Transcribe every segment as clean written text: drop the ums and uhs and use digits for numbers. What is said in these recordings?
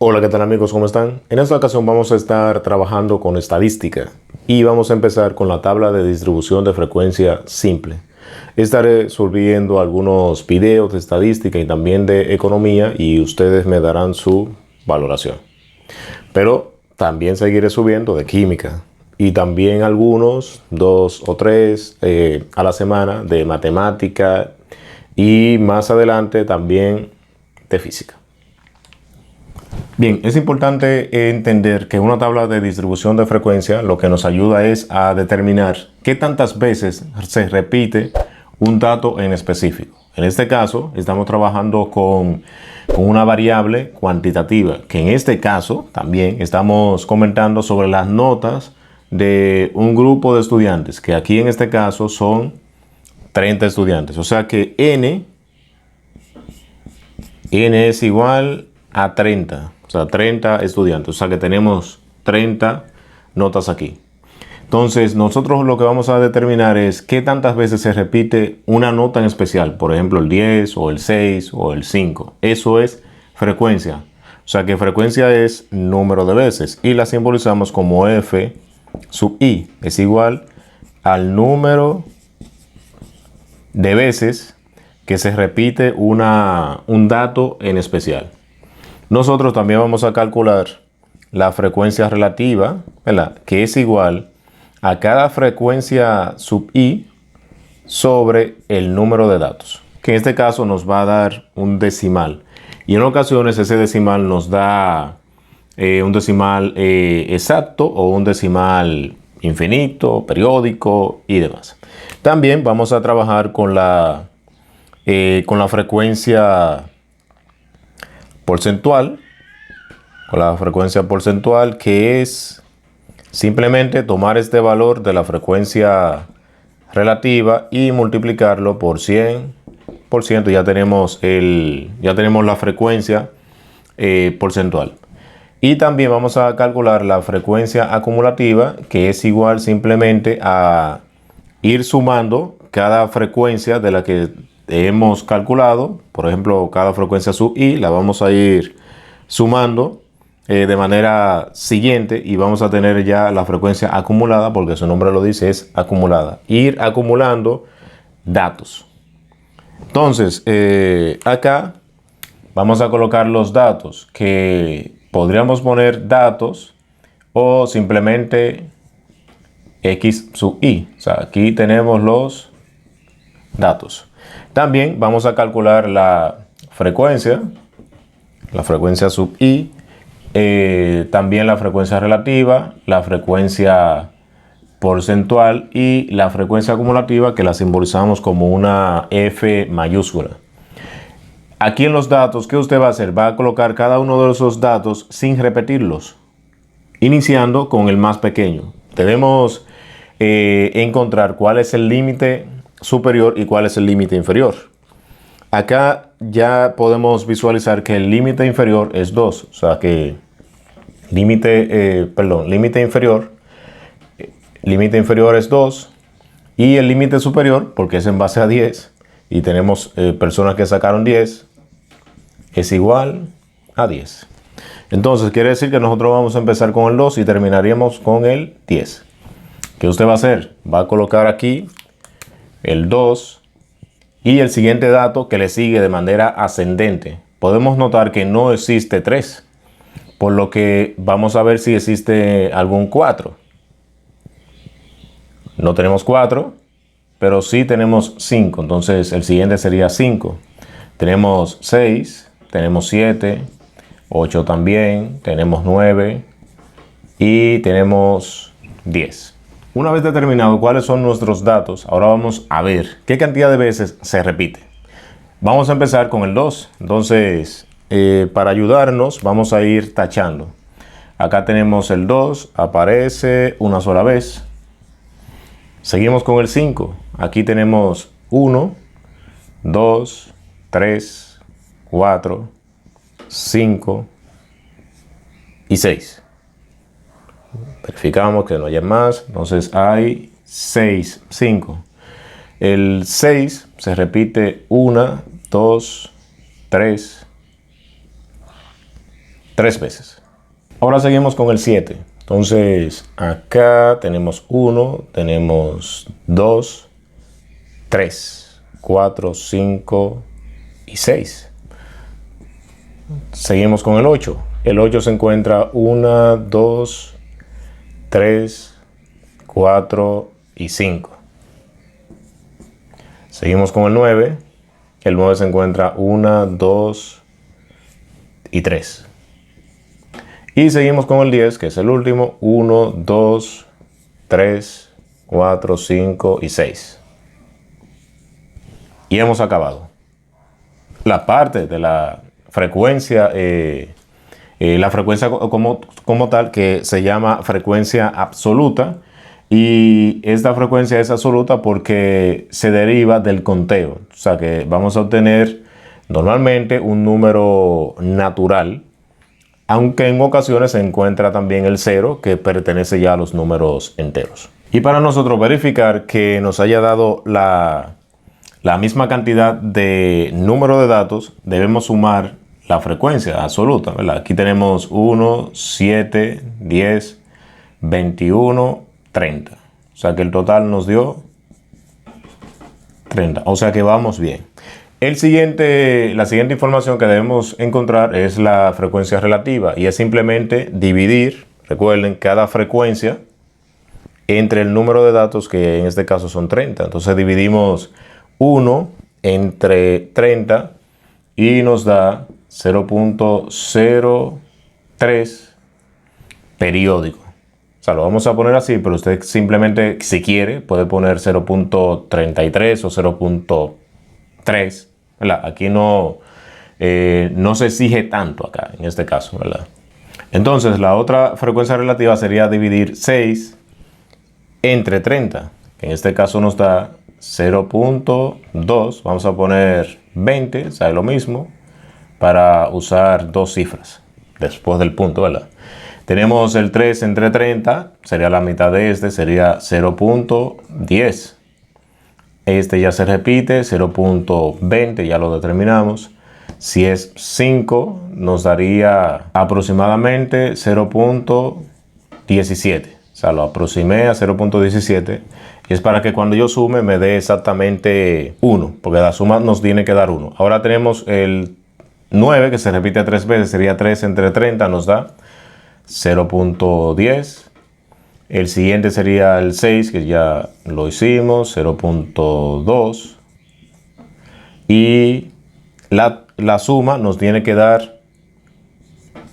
Hola, ¿qué tal amigos? ¿Cómo están? En esta ocasión vamos a estar trabajando con estadística y vamos a empezar con la tabla de distribución de frecuencia simple. Estaré subiendo algunos videos de estadística y también de economía y ustedes me darán su valoración. Pero también seguiré subiendo de química y también algunos, 2 o 3 a la semana de matemática y más adelante también de física. Bien, es importante entender que una tabla de distribución de frecuencia lo que nos ayuda es a determinar qué tantas veces se repite un dato en específico. En este caso, estamos trabajando con una variable cuantitativa, que en este caso también estamos comentando sobre las notas de un grupo de estudiantes, que aquí en este caso son 30 estudiantes. O sea que n es igual a 30. O sea, 30 estudiantes. O sea que tenemos 30 notas aquí. Entonces, nosotros lo que vamos a determinar es qué tantas veces se repite una nota en especial. Por ejemplo, el 10 o el 6 o el 5. Eso es frecuencia. O sea que frecuencia es número de veces. Y la simbolizamos como F sub I. Es igual al número de veces que se repite un dato en especial. Nosotros también vamos a calcular la frecuencia relativa, ¿verdad? Que es igual a cada frecuencia sub i sobre el número de datos, que en este caso nos va a dar un decimal. Y en ocasiones ese decimal nos da un decimal exacto o un decimal infinito, periódico y demás. También vamos a trabajar con la frecuencia porcentual, que es simplemente tomar este valor de la frecuencia relativa y multiplicarlo por 100%. Ya tenemos la frecuencia porcentual. Y también vamos a calcular la frecuencia acumulativa, que es igual simplemente a ir sumando cada frecuencia de la que hemos calculado. Por ejemplo, cada frecuencia sub i la vamos a ir sumando de manera siguiente y vamos a tener ya la frecuencia acumulada, porque su nombre lo dice, es acumulada. Ir acumulando datos. Entonces, acá vamos a colocar los datos, que podríamos poner datos o simplemente X sub i. O sea, aquí tenemos los datos. También vamos a calcular la frecuencia sub i, también la frecuencia relativa, la frecuencia porcentual y la frecuencia acumulativa, que la simbolizamos como una F mayúscula. Aquí en los datos, ¿qué usted va a hacer? Va a colocar cada uno de esos datos sin repetirlos, iniciando con el más pequeño. Debemos encontrar cuál es el límite superior y cuál es el límite inferior. Acá ya podemos visualizar que el límite inferior es 2. O sea que límite inferior es 2. Y el límite superior, porque es en base a 10, y tenemos personas que sacaron 10, es igual a 10. Entonces quiere decir que nosotros vamos a empezar con el 2 y terminaríamos con el 10. ¿Qué usted va a hacer? Va a colocar aquí el 2 y el siguiente dato que le sigue de manera ascendente. Podemos notar que no existe 3, por lo que vamos a ver si existe algún 4. No tenemos 4, pero sí tenemos 5. Entonces el siguiente sería 5. Tenemos 6, tenemos 7, 8 también, tenemos 9 y tenemos 10. Una vez determinado cuáles son nuestros datos, ahora vamos a ver qué cantidad de veces se repite. Vamos a empezar con el 2. Entonces, para ayudarnos, vamos a ir tachando. Acá tenemos el 2, aparece una sola vez. Seguimos con el 5. Aquí tenemos 1, 2, 3, 4, 5 y 6. Verificamos que no haya más. Entonces hay 5. El 6 se repite 1, 2, 3, 3 veces. Ahora seguimos con el 7. Entonces acá tenemos 1, tenemos 2, 3, 4, 5 y 6. Seguimos con el 8. El 8 se encuentra 1, 2, 3, 4 y 5. Seguimos con el 9. El 9 se encuentra 1, 2 y 3. Y seguimos con el 10, que es el último. 1, 2, 3, 4, 5 y 6. Y hemos acabado. La parte de la frecuencia, la frecuencia como tal, que se llama frecuencia absoluta. Y esta frecuencia es absoluta porque se deriva del conteo. O sea que vamos a obtener normalmente un número natural, aunque en ocasiones se encuentra también el 0, que pertenece ya a los números enteros. Y para nosotros verificar que nos haya dado la misma cantidad de número de datos, debemos sumar la frecuencia absoluta, ¿verdad? Aquí tenemos 1, 7, 10, 21, 30. O sea que el total nos dio 30. O sea que vamos bien. La siguiente información que debemos encontrar es la frecuencia relativa, y es simplemente dividir, recuerden, cada frecuencia entre el número de datos, que en este caso son 30. Entonces dividimos 1 entre 30 y nos da 0.03 periódico. O sea, lo vamos a poner así, pero usted simplemente, si quiere, puede poner 0.33 o 0.3. ¿Verdad? Aquí no se exige tanto acá, en este caso, ¿verdad? Entonces, la otra frecuencia relativa sería dividir 6 entre 30, que en este caso nos da 0.2. Vamos a poner 20, o sea, lo mismo, para usar dos cifras después del punto, ¿verdad? Tenemos el 3 entre 30, sería la mitad de este, sería 0.10. Este ya se repite, 0.20, ya lo determinamos. Si es 5, nos daría aproximadamente 0.17. O sea, lo aproximé a 0.17. Y es para que cuando yo sume me dé exactamente 1, porque la suma nos tiene que dar 1. Ahora tenemos el 9, que se repite 3 veces, sería 3 entre 30, nos da 0.10. El siguiente sería el 6, que ya lo hicimos, 0.2. Y la suma nos tiene que dar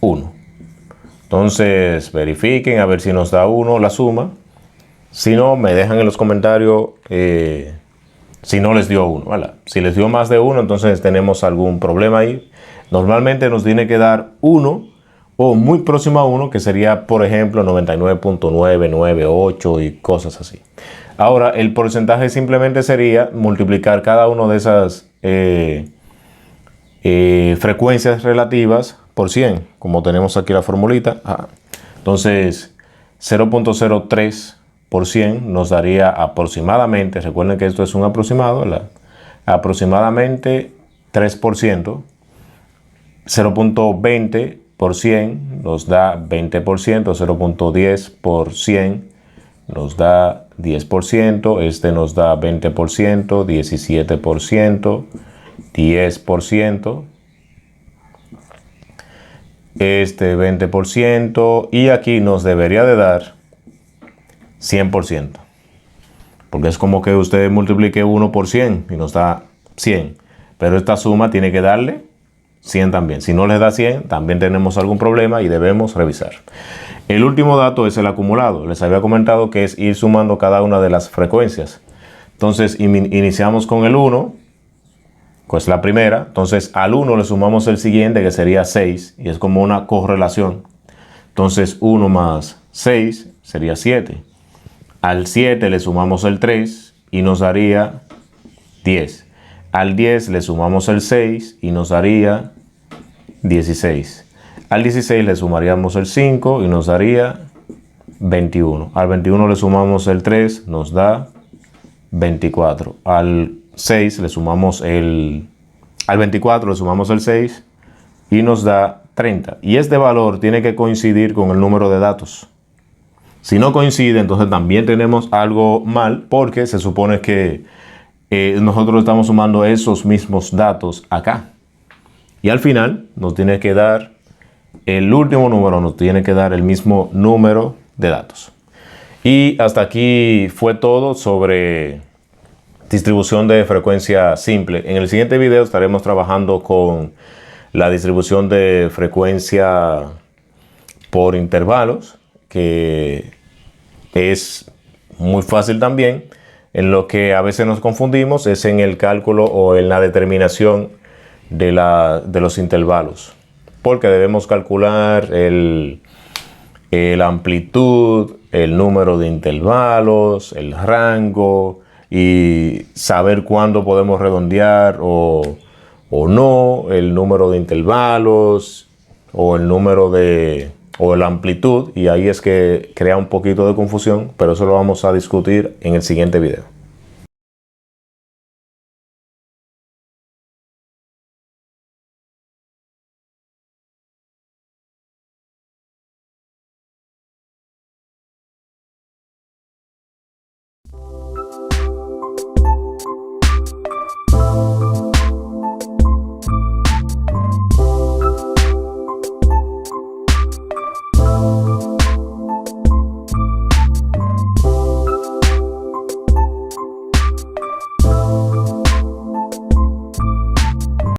1. Entonces verifiquen a ver si nos da 1 la suma. Si no, me dejan en los comentarios si no les dio 1. ¿Vale? Si les dio más de 1, entonces tenemos algún problema ahí. Normalmente nos tiene que dar 1 o muy próximo a 1, que sería, por ejemplo, 99.998 y cosas así. Ahora, el porcentaje simplemente sería multiplicar cada una de esas frecuencias relativas por 100, como tenemos aquí la formulita. Entonces, 0.03% nos daría aproximadamente, recuerden que esto es un aproximado, ¿verdad? Aproximadamente 3%. 0.20 por 100 nos da 20%, 0.10 por 100 nos da 10%, este nos da 20%, 17%, 10%, este 20%, y aquí nos debería de dar 100%, porque es como que usted multiplique 1 por 100 y nos da 100, pero esta suma tiene que darle 100 también. Si no les da 100, también tenemos algún problema y debemos revisar. El último dato es el acumulado. Les había comentado que es ir sumando cada una de las frecuencias. Entonces iniciamos con el 1, pues la primera. Entonces al 1 le sumamos el siguiente, que sería 6, y es como una correlación. Entonces 1 más 6 sería 7. Al 7 le sumamos el 3 y nos daría 10. Al 10 le sumamos el 6 y nos daría 16. Al 16 le sumaríamos el 5 y nos daría 21. Al 21 le sumamos el 3, nos da 24. Al 6 le sumamos al 24 le sumamos el 6 y nos da 30. Y este valor tiene que coincidir con el número de datos. Si no coincide, entonces también tenemos algo mal, porque se supone que nosotros estamos sumando esos mismos datos acá. Y al final nos tiene que dar, el último número nos tiene que dar el mismo número de datos. Y hasta aquí fue todo sobre distribución de frecuencia simple. En el siguiente video estaremos trabajando con la distribución de frecuencia por intervalos, que es muy fácil también. En lo que a veces nos confundimos es en el cálculo o en la determinación de los intervalos, porque debemos calcular la amplitud, el número de intervalos, el rango, y saber cuándo podemos redondear o no, el número de intervalos o el número o la amplitud, y ahí es que crea un poquito de confusión, pero eso lo vamos a discutir en el siguiente video.